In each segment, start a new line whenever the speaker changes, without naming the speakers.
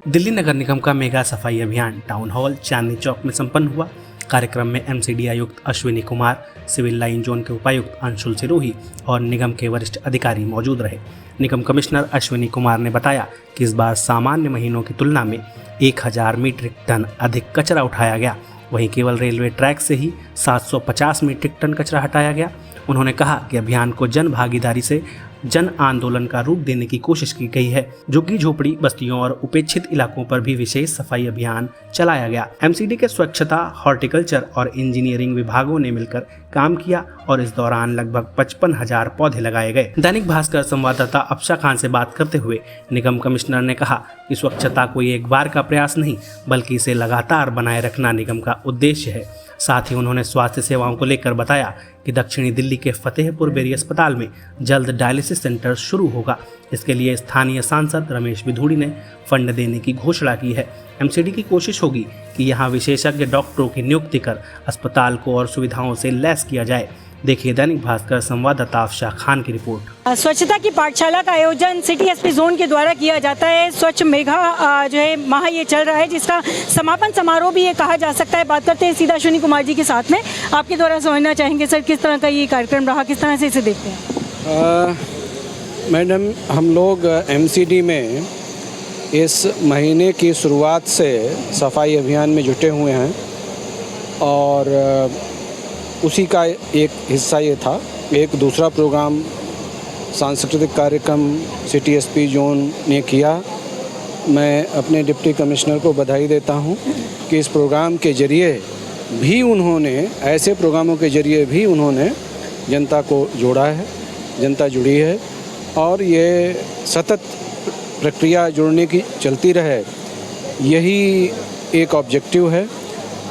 दिल्ली नगर निगम का मेगा सफाई अभियान टाउन हॉल चांदनी चौक में संपन्न हुआ। कार्यक्रम में एमसीडी आयुक्त Ashwini Kumar, civil line zone के उपायुक्त अंशुल सिरोही और निगम के वरिष्ठ अधिकारी मौजूद रहे। निगम कमिश्नर अश्विनी कुमार ने बताया कि इस बार सामान्य महीनों की तुलना में 1000 मीट्रिक टन अधिक कचरा उठाया गया। वहीं केवल रेलवे ट्रैक से ही 750 मीट्रिक टन कचरा हटाया गया। उन्होंने कहा कि अभियान को जन भागीदारी से जन आंदोलन का रूप देने की कोशिश की गई है। झुग्गी झोपड़ी बस्तियों और उपेक्षित इलाकों पर भी विशेष सफाई अभियान चलाया गया। एमसीडी के स्वच्छता, हॉर्टिकल्चर और इंजीनियरिंग विभागों ने मिलकर काम किया और इस दौरान लगभग 55,000 पौधे लगाए गए। दैनिक भास्कर संवाददाता अफशा खान से बात करते हुए निगम कमिश्नर ने कहा कि स्वच्छता कोई एक बार का प्रयास नहीं, बल्कि इसे लगातार बनाए रखना निगम का उद्देश्य है। साथ ही उन्होंने स्वास्थ्य सेवाओं को लेकर बताया कि दक्षिणी दिल्ली के फतेहपुर बेरी अस्पताल में जल्द डायलिसिस सेंटर शुरू होगा। इसके लिए स्थानीय सांसद रमेश बिधूड़ी ने फंड देने की घोषणा की है। एमसीडी की कोशिश होगी कि यहां विशेषज्ञ डॉक्टरों की नियुक्ति कर अस्पताल को और सुविधाओं से लैस किया जाए। देखिए दैनिक भास्कर संवाददाता अफशा खान की रिपोर्ट।
स्वच्छता की पाठशाला का आयोजन सिटी एसपी जोन के द्वारा किया जाता है। स्वच्छ मेघा जो है माह ये चल रहा है, जिसका समापन समारोह भी ये कहा जा सकता है। बात करते हैं सीधा अश्विनी कुमार जी के साथ में। आपके द्वारा समझना चाहेंगे सर, किस तरह का ये कार्यक्रम रहा, किस तरह से इसे देखते हैं?
मैडम, हम लोग एमसीडी में इस महीने की शुरुआत से सफाई अभियान में जुटे हुए हैं और उसी का एक हिस्सा ये था। एक दूसरा प्रोग्राम सांस्कृतिक कार्यक्रम सिटी एसपी जोन ने किया। मैं अपने डिप्टी कमिश्नर को बधाई देता हूं कि इस प्रोग्राम के ज़रिए भी उन्होंने, ऐसे प्रोग्रामों के ज़रिए भी उन्होंने जनता को जोड़ा है, जनता जुड़ी है और ये सतत प्रक्रिया जुड़ने की चलती रहे, यही एक ऑब्जेक्टिव है।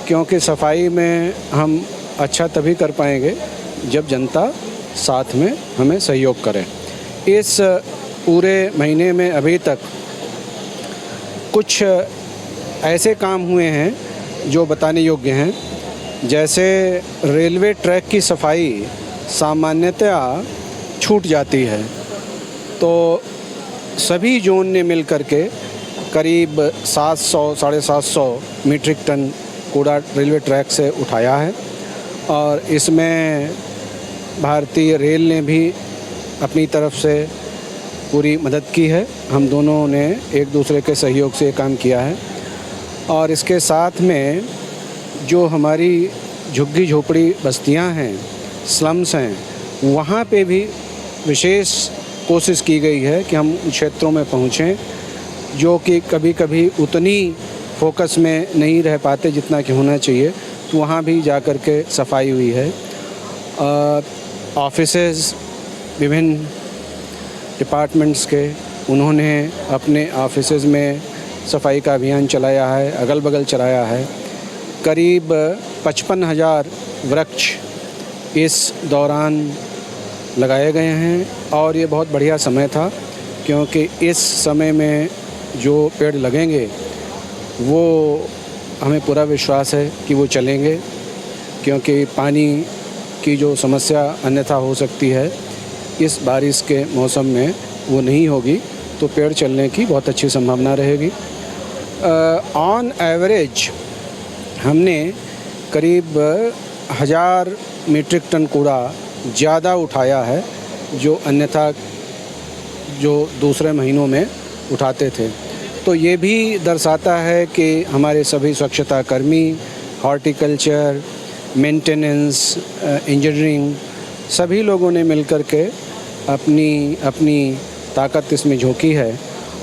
क्योंकि सफाई में हम अच्छा तभी कर पाएंगे जब जनता साथ में हमें सहयोग करे। इस पूरे महीने में अभी तक कुछ ऐसे काम हुए हैं जो बताने योग्य हैं। जैसे रेलवे ट्रैक की सफाई सामान्यतया छूट जाती है, तो सभी जोन ने मिल कर के करीब 700-750 मीट्रिक टन कूड़ा रेलवे ट्रैक से उठाया है और इसमें भारतीय रेल ने भी अपनी तरफ से पूरी मदद की है। हम दोनों ने एक दूसरे के सहयोग से काम किया है और इसके साथ में जो हमारी झुग्गी झोपड़ी बस्तियां हैं, स्लम्स हैं, वहाँ पे भी विशेष कोशिश की गई है कि हम क्षेत्रों में पहुँचें जो कि कभी कभी उतनी फोकस में नहीं रह पाते जितना कि होना चाहिए, तो वहाँ भी जा कर के सफाई हुई है। ऑफिसेज़ विभिन्न डिपार्टमेंट्स के, उन्होंने अपने ऑफिसेज़ में सफाई का अभियान चलाया है, अगल बगल चलाया है। करीब 55,000 वृक्ष इस दौरान लगाए गए हैं और ये बहुत बढ़िया समय था, क्योंकि इस समय में जो पेड़ लगेंगे वो हमें पूरा विश्वास है कि वो चलेंगे, क्योंकि पानी की जो समस्या अन्यथा हो सकती है इस बारिश के मौसम में वो नहीं होगी, तो पेड़ चलने की बहुत अच्छी संभावना रहेगी। ऑन एवरेज हमने करीब 1000 मीट्रिक टन कूड़ा ज़्यादा उठाया है जो अन्यथा जो दूसरे महीनों में उठाते थे। तो ये भी दर्शाता है कि हमारे सभी स्वच्छता कर्मी, हॉर्टिकल्चर, मेंटेनेंस, इंजीनियरिंग, सभी लोगों ने मिलकर के अपनी ताकत इसमें झोंकी है।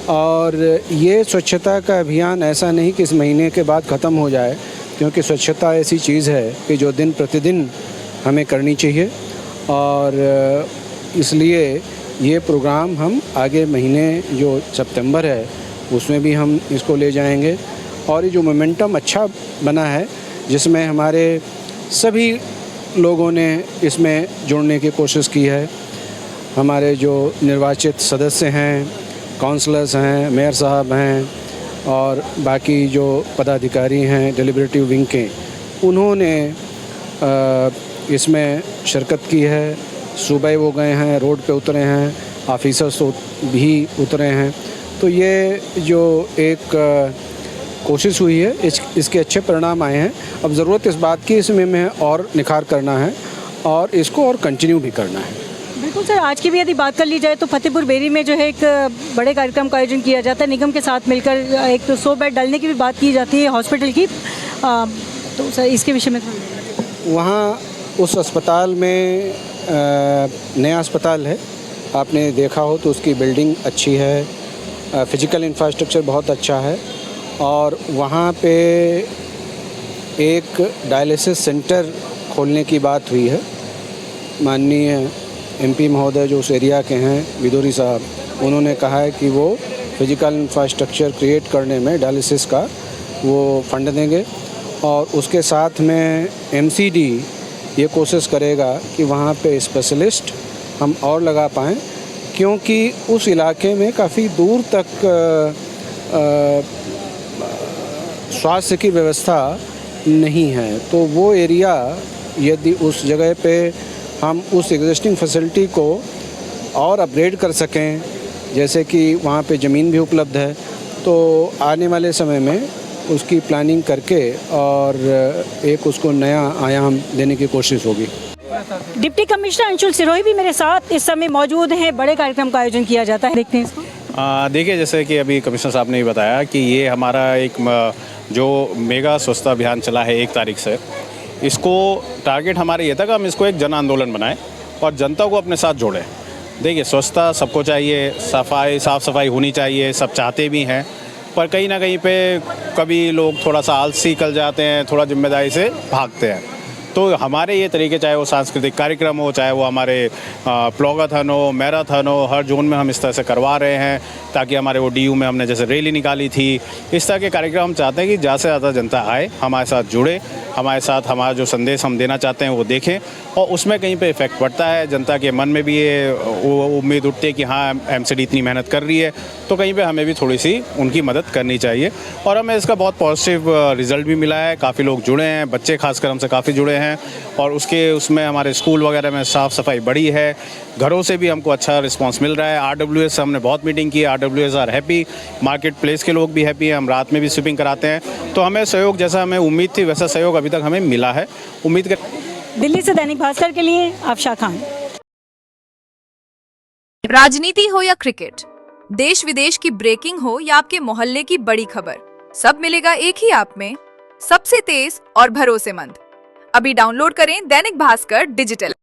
और ये स्वच्छता का अभियान ऐसा नहीं कि इस महीने के बाद ख़त्म हो जाए, क्योंकि स्वच्छता ऐसी चीज़ है कि जो दिन प्रतिदिन हमें करनी चाहिए और इसलिए ये प्रोग्राम हम आगे महीने जो सितंबर है उसमें भी हम इसको ले जाएंगे। और ये जो मोमेंटम अच्छा बना है, जिसमें हमारे सभी लोगों ने इसमें जुड़ने की कोशिश की है। हमारे जो निर्वाचित सदस्य हैं, काउंसलर्स हैं, मेयर साहब हैं और बाकी जो पदाधिकारी हैं डेलिब्रेटिव विंग के, उन्होंने इसमें शिरकत की है। सुबह वो गए हैं, रोड पे उतरे हैं, ऑफिसर्स भी उतरे हैं। तो ये जो एक कोशिश हुई है इसके अच्छे परिणाम आए हैं। अब ज़रूरत इस बात की इसमें में और निखार करना है और इसको और कंटिन्यू भी करना है।
बिल्कुल सर, आज की भी यदि बात कर ली जाए तो फतेहपुर बेरी में जो है एक बड़े कार्यक्रम का आयोजन किया जाता है निगम के साथ मिलकर। एक तो 100 बेड डालने की भी बात की जाती है हॉस्पिटल की, तो सर इसके विषय में
वहाँ उस अस्पताल में नया अस्पताल है, आपने देखा हो तो उसकी बिल्डिंग अच्छी है, फिजिकल इंफ्रास्ट्रक्चर बहुत अच्छा है और वहाँ पे एक डायलिसिस सेंटर खोलने की बात हुई है। माननीय एमपी महोदय जो उस एरिया के हैं विदोरी साहब, उन्होंने कहा है कि वो फिजिकल इंफ्रास्ट्रक्चर क्रिएट करने में डायलिसिस का वो फंड देंगे और उसके साथ में एमसीडी ये कोशिश करेगा कि वहाँ पे स्पेशलिस्ट हम और लगा पाएँ, क्योंकि उस इलाके में काफ़ी दूर तक स्वास्थ्य की व्यवस्था नहीं है। तो वो एरिया यदि उस जगह पे हम उस एग्जिस्टिंग फैसिलिटी को और अपग्रेड कर सकें, जैसे कि वहाँ पे ज़मीन भी उपलब्ध है, तो आने वाले समय में उसकी प्लानिंग करके और एक उसको नया आयाम देने की कोशिश होगी।
डिप्टी कमिश्नर अंशुल सिरोही भी मेरे साथ इस समय मौजूद हैं। बड़े कार्यक्रम का आयोजन किया जाता है, देखते हैं इसको।
देखिए, जैसे कि अभी कमिश्नर साहब ने भी बताया कि ये हमारा एक जो मेगा स्वच्छता अभियान चला है 1 तारीख से, इसको टारगेट हमारा ये था कि हम इसको एक जन आंदोलन बनाएं और जनता को अपने साथ जोड़ें। देखिए, स्वच्छता सबको चाहिए, साफ़ सफाई होनी चाहिए, सब चाहते भी हैं, पर कहीं ना कहीं पे कभी लोग थोड़ा सा आलसी कर जाते हैं, थोड़ा जिम्मेदारी से भागते हैं। तो हमारे ये तरीके, चाहे वो सांस्कृतिक कार्यक्रम हो, चाहे वो हमारे प्लॉगाथन हो, मैराथन हो, हर जोन में हम इस तरह से करवा रहे हैं, ताकि हमारे वो डीयू में हमने जैसे रैली निकाली थी, इस तरह के कार्यक्रम हम चाहते हैं कि ज़्यादा से ज़्यादा जनता आए, हमारे साथ जुड़े, हमारे साथ हमारा जो संदेश हम देना चाहते हैं वो देखें और उसमें कहीं पे इफ़ेक्ट पड़ता है। जनता के मन में भी ये उम्मीद उठती है कि हाँ, एमसीडी इतनी मेहनत कर रही है, तो कहीं पे हमें भी थोड़ी सी उनकी मदद करनी चाहिए और हमें इसका बहुत पॉजिटिव रिजल्ट भी मिला है। काफ़ी लोग जुड़े हैं, बच्चे खासकर हमसे काफ़ी जुड़े हैं और उसमें हमारे स्कूल वगैरह में साफ़ सफाई बढ़ी है, घरों से भी हमको अच्छा रिस्पांस मिल रहा है। RWS से हमने बहुत मीटिंग की, RWS are happy, market place के लोग भी हैप्पी हैं, हम रात में भी स्वीपिंग कराते हैं। तो हमें सहयोग जैसा हमें उम्मीद थी वैसा सहयोग अभी तक हमें मिला है। उम्मीद कर
दिल्ली से दैनिक भास्कर के लिए आफशा खान।
राजनीति हो या क्रिकेट, देश विदेश की ब्रेकिंग हो या आपके मोहल्ले की बड़ी खबर, सब मिलेगा एक ही ऐप में, सबसे तेज और भरोसेमंद। अभी डाउनलोड करें दैनिक भास्कर डिजिटल।